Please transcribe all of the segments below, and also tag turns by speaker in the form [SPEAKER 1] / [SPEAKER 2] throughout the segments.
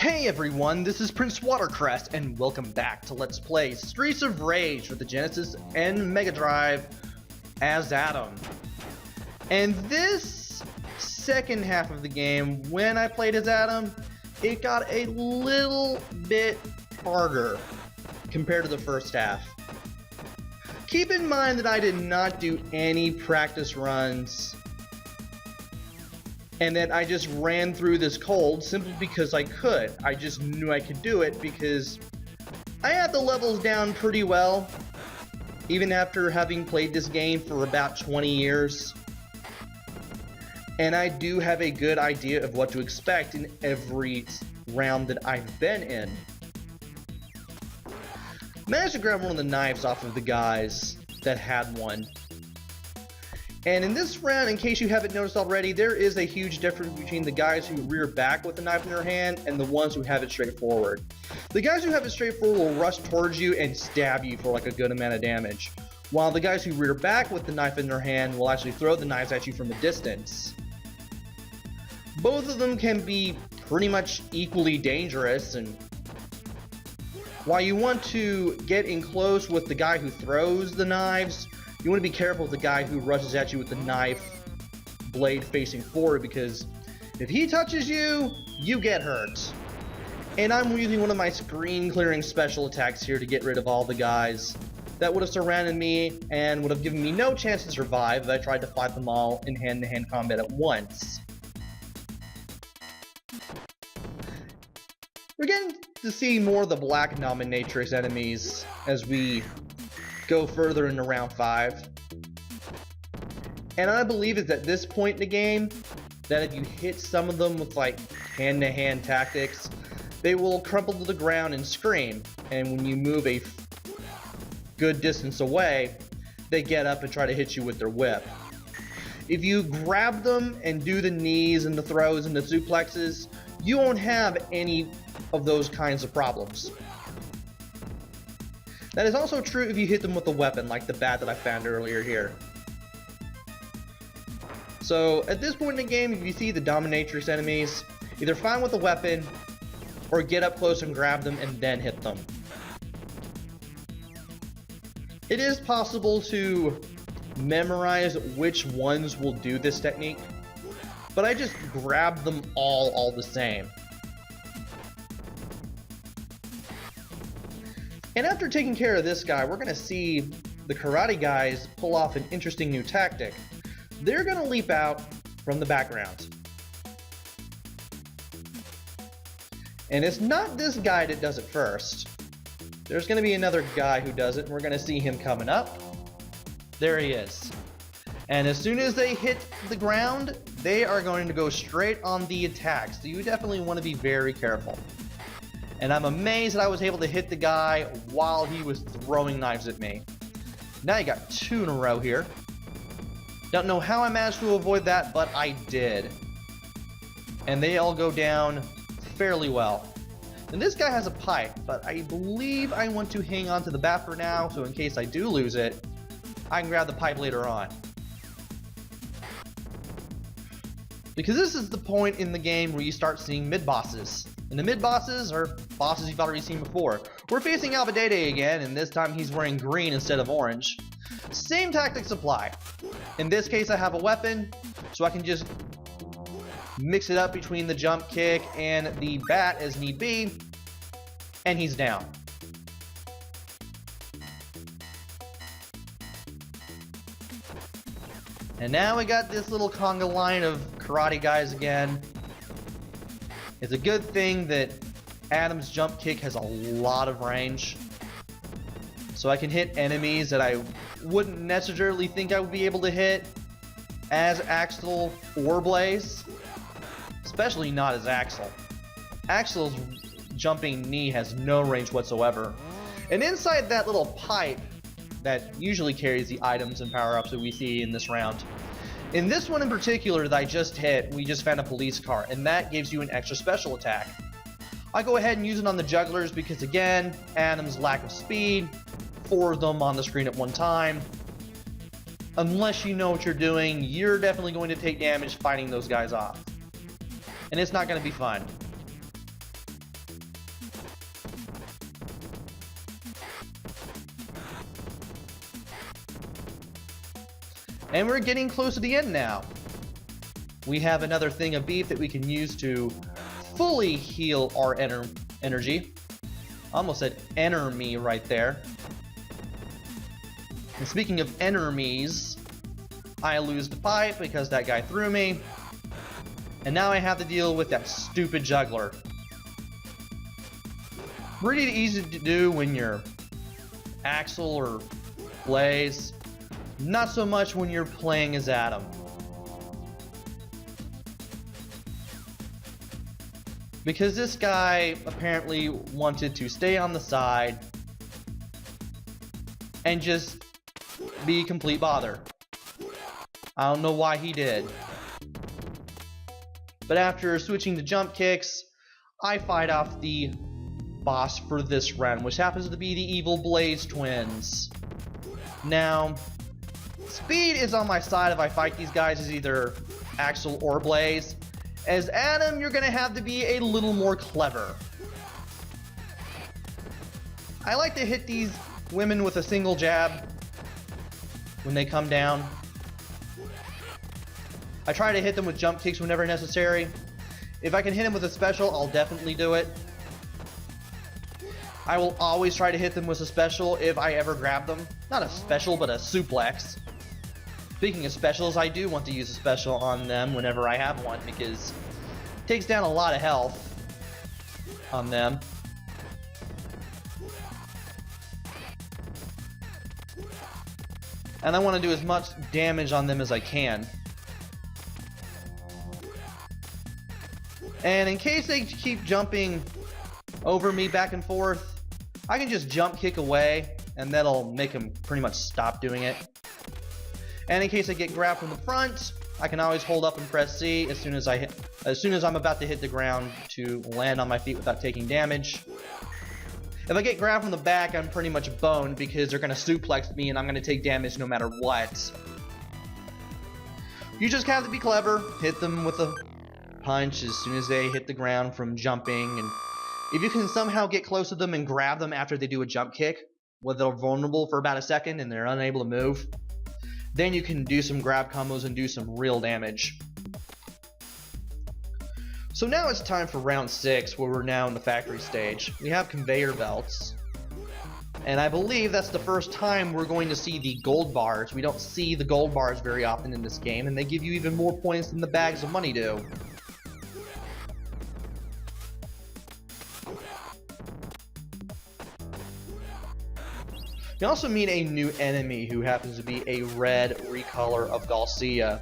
[SPEAKER 1] Hey everyone, this is PrinceWatercress, and welcome back to Let's Play Streets of Rage for the Genesis and Mega Drive as Adam. And this second half of the game, when I played as Adam, it got a little bit harder compared to the first half. Keep in mind that I did not do any practice runs, and that I just ran through this cold simply because I could. I just knew I could do it because I had the levels down pretty well, even after having played this game for about 20 years. And I do have a good idea of what to expect in every round that I've been in. Managed to grab one of the knives off of the guys that had one. And in this round, in case you haven't noticed already, there is a huge difference between the guys who rear back with the knife in their hand and the ones who have it straight forward. The guys who have it straight forward will rush towards you and stab you for like a good amount of damage, while the guys who rear back with the knife in their hand will actually throw the knives at you from a distance. Both of them can be pretty much equally dangerous, and while you want to get in close with the guy who throws the knives, you want to be careful with the guy who rushes at you with the knife blade facing forward, because if he touches you, you get hurt. And I'm using one of my screen clearing special attacks here to get rid of all the guys that would have surrounded me and would have given me no chance to survive if I tried to fight them all in hand-to-hand combat at once. We're getting to see more of the black dominatrix enemies as we go further into round 5. And I believe it's at this point in the game that if you hit some of them with like hand-to-hand tactics, they will crumple to the ground and scream. And when you move a good distance away, they get up and try to hit you with their whip. If you grab them and do the knees and the throws and the suplexes, you won't have any of those kinds of problems. That is also true if you hit them with a weapon, like the bat that I found earlier here. So, at this point in the game, if you see the dominatrix enemies, either find with a weapon, or get up close and grab them and then hit them. It is possible to memorize which ones will do this technique, but I just grab them all the same. And after taking care of this guy, we're going to see the karate guys pull off an interesting new tactic. They're going to leap out from the background. And it's not this guy that does it first. There's going to be another guy who does it, and we're going to see him coming up. There he is. And as soon as they hit the ground, they are going to go straight on the attack. So you definitely want to be very careful. And I'm amazed that I was able to hit the guy while he was throwing knives at me. Now you got 2 in a row here. Don't know how I managed to avoid that, but I did. And they all go down fairly well. And this guy has a pipe, but I believe I want to hang on to the bat for now, so in case I do lose it, I can grab the pipe later on. Because this is the point in the game where you start seeing mid-bosses. And the mid-bosses are bosses you've already seen before. We're facing Alpha Dede again, and this time he's wearing green instead of orange. Same tactics apply. In this case, I have a weapon, so I can just mix it up between the jump kick and the bat as need be, and he's down. And now we got this little conga line of karate guys again. It's a good thing that Adam's jump kick has a lot of range, so I can hit enemies that I wouldn't necessarily think I would be able to hit as Axel or Blaze, especially not as Axel. Axel's jumping knee has no range whatsoever, and inside that little pipe that usually carries the items and power-ups that we see in this round, in this one in particular that I just hit, we just found a police car, and that gives you an extra special attack. I go ahead and use it on the jugglers because, again, Adam's lack of speed, 4 of them on the screen at one time. Unless you know what you're doing, you're definitely going to take damage fighting those guys off. And it's not going to be fun. And we're getting close to the end now. We have another thing of beef that we can use to fully heal our energy. Almost said enemy right there. And speaking of enemies, I lose the pipe because that guy threw me. And now I have to deal with that stupid juggler. Pretty easy to do when you're Axel or Blaze. Not so much when you're playing as Adam. Because this guy apparently wanted to stay on the side and just be complete bother. I don't know why he did. But after switching to jump kicks, I fight off the boss for this round, which happens to be the evil Blaze twins. Now, speed is on my side if I fight these guys as either Axel or Blaze. As Adam, you're gonna have to be a little more clever. I like to hit these women with a single jab when they come down. I try to hit them with jump kicks whenever necessary. If I can hit them with a special, I'll definitely do it. I will always try to hit them with a special if I ever grab them. Not a special, but a suplex. Speaking of specials, I do want to use a special on them whenever I have one because it takes down a lot of health on them. And I want to do as much damage on them as I can. And in case they keep jumping over me back and forth, I can just jump kick away and that'll make them pretty much stop doing it. And in case I get grabbed from the front, I can always hold up and press C as soon as I'm about to hit the ground to land on my feet without taking damage. If I get grabbed from the back, I'm pretty much boned because they're going to suplex me and I'm going to take damage no matter what. You just have to be clever, hit them with a punch as soon as they hit the ground from jumping, and if you can somehow get close to them and grab them after they do a jump kick, where they're vulnerable for about a second and they're unable to move, then you can do some grab combos and do some real damage. So now it's time for round 6, where we're now in the factory stage. We have conveyor belts, and I believe that's the first time we're going to see the gold bars. We don't see the gold bars very often in this game, and they give you even more points than the bags of money do. You also meet a new enemy who happens to be a red recolor of Garcia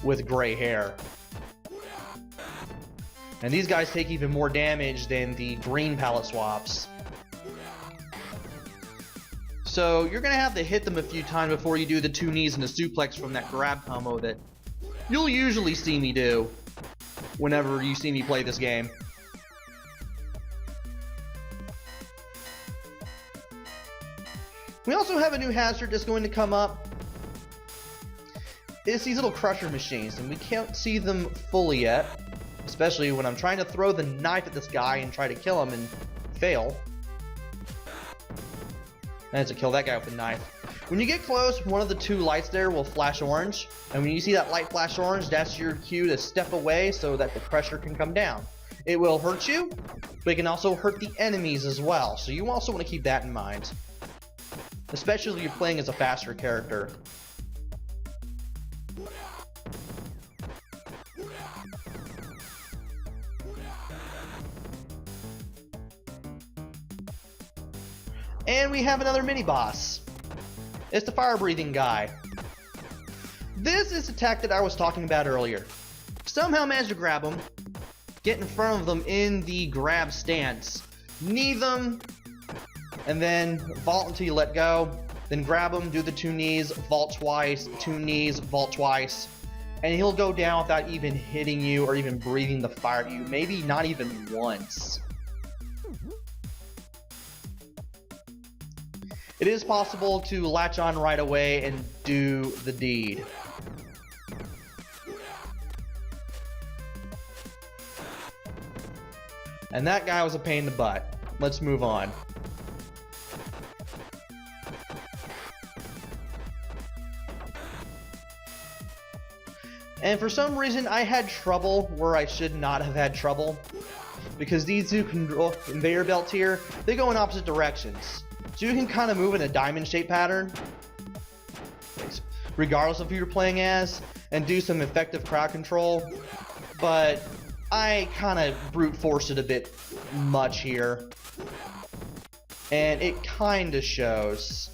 [SPEAKER 1] with gray hair. And these guys take even more damage than the green palette swaps. So you're going to have to hit them a few times before you do the 2 knees and the suplex from that grab combo that you'll usually see me do whenever you see me play this game. We also have a new hazard that's going to come up. It's these little crusher machines, and we can't see them fully yet, especially when I'm trying to throw the knife at this guy and try to kill him and fail. I have to kill that guy with a knife. When you get close, one of the 2 lights there will flash orange, and when you see that light flash orange, that's your cue to step away so that the pressure can come down. It will hurt you, but it can also hurt the enemies as well, so you also want to keep that in mind. Especially if you're playing as a faster character. And we have another mini-boss. It's the fire-breathing guy. This is the attack that I was talking about earlier. Somehow managed to grab him, get in front of them in the grab stance, knee them, and then vault until you let go, then grab him, do the 2 knees, vault twice, 2 knees, vault twice, and he'll go down without even hitting you or even breathing the fire at you, maybe not even once. It is possible to latch on right away and do the deed. And that guy was a pain in the butt. Let's move on. And for some reason, I had trouble where I should not have had trouble. Because these two conveyor belts here, they go in opposite directions. So you can kind of move in a diamond-shaped pattern, regardless of who you're playing as, and do some effective crowd control. But I kind of brute forced it a bit much here. And it kind of shows.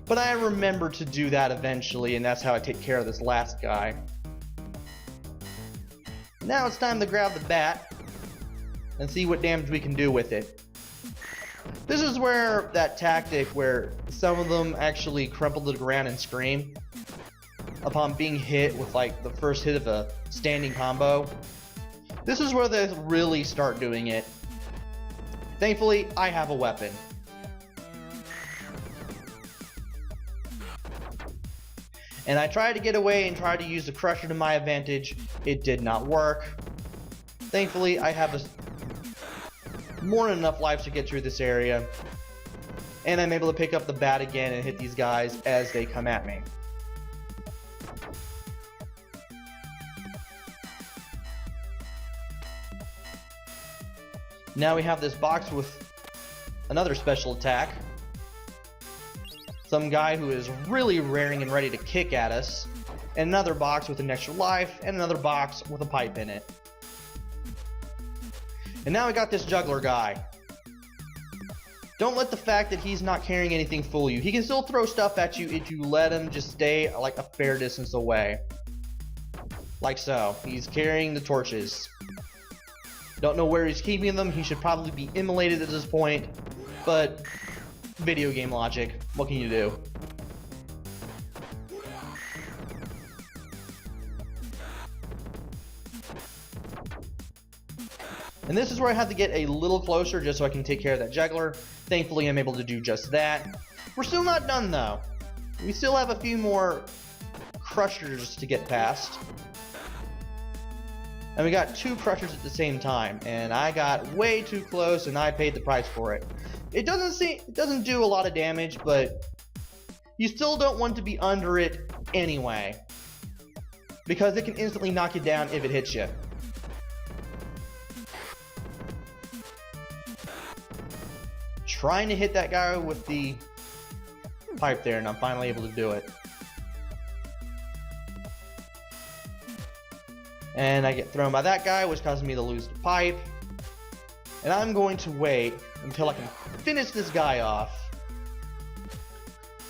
[SPEAKER 1] But I remember to do that eventually, and that's how I take care of this last guy. Now it's time to grab the bat and see what damage we can do with it. This is where that tactic where some of them actually crumple to the ground and scream upon being hit with like the first hit of a standing combo. This is where they really start doing it. Thankfully, I have a weapon. And I tried to get away and tried to use the crusher to my advantage. It did not work. Thankfully, I have more than enough lives to get through this area. And I'm able to pick up the bat again and hit these guys as they come at me. Now we have this box with another special attack. Some guy who is really raring and ready to kick at us. And another box with an extra life, and another box with a pipe in it. And now we got this juggler guy. Don't let the fact that he's not carrying anything fool you. He can still throw stuff at you if you let him just stay like a fair distance away. Like so. He's carrying the torches. Don't know where he's keeping them. He should probably be immolated at this point. But video game logic. What can you do? And this is where I have to get a little closer just so I can take care of that juggler. Thankfully, I'm able to do just that. We're still not done though. We still have a few more crushers to get past. And we got 2 crushers at the same time, and I got way too close and I paid the price for it. It doesn't do a lot of damage, but you still don't want to be under it anyway, because it can instantly knock you down if it hits you. Trying to hit that guy with the pipe there, and I'm finally able to do it. And I get thrown by that guy, which causes me to lose the pipe. And I'm going to wait until I can finish this guy off,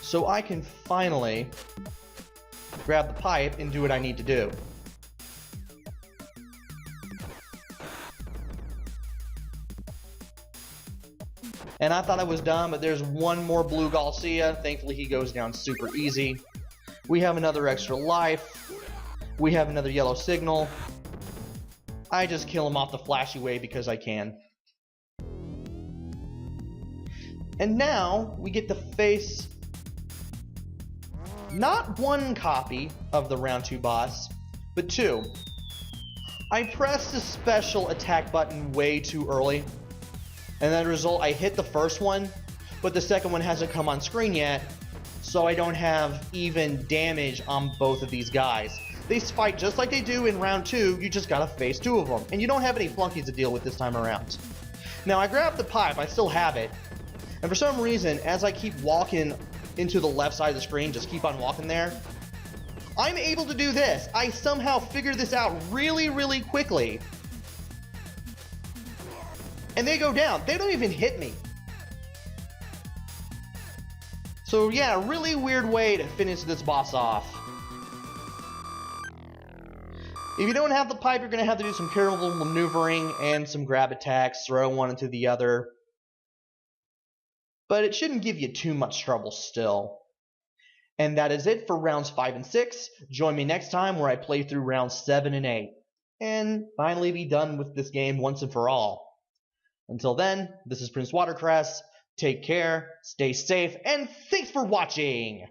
[SPEAKER 1] so I can finally grab the pipe and do what I need to do. And I thought I was done, but there's one more blue Garcia. Thankfully, he goes down super easy. We have another extra life. We have another yellow signal. I just kill him off the flashy way because I can. And now we get to face not 1 copy of the round 2 boss, but 2. I pressed the special attack button way too early, and as a result I hit the first one, but the second one hasn't come on screen yet, so I don't have even damage on both of these guys. They fight just like they do in round 2, you just gotta face 2 of them, and you don't have any flunkies to deal with this time around. Now I grabbed the pipe, I still have it, and for some reason, as I keep walking into the left side of the screen, just keep on walking there, I'm able to do this. I somehow figured this out really, really quickly. And they go down. They don't even hit me. So yeah, really weird way to finish this boss off. If you don't have the pipe, you're going to have to do some careful maneuvering and some grab attacks, throw one into the other. But it shouldn't give you too much trouble still. And that is it for rounds 5 and 6. Join me next time where I play through rounds 7 and 8. And finally be done with this game once and for all. Until then, this is PrinceWatercress. Take care, stay safe, and thanks for watching!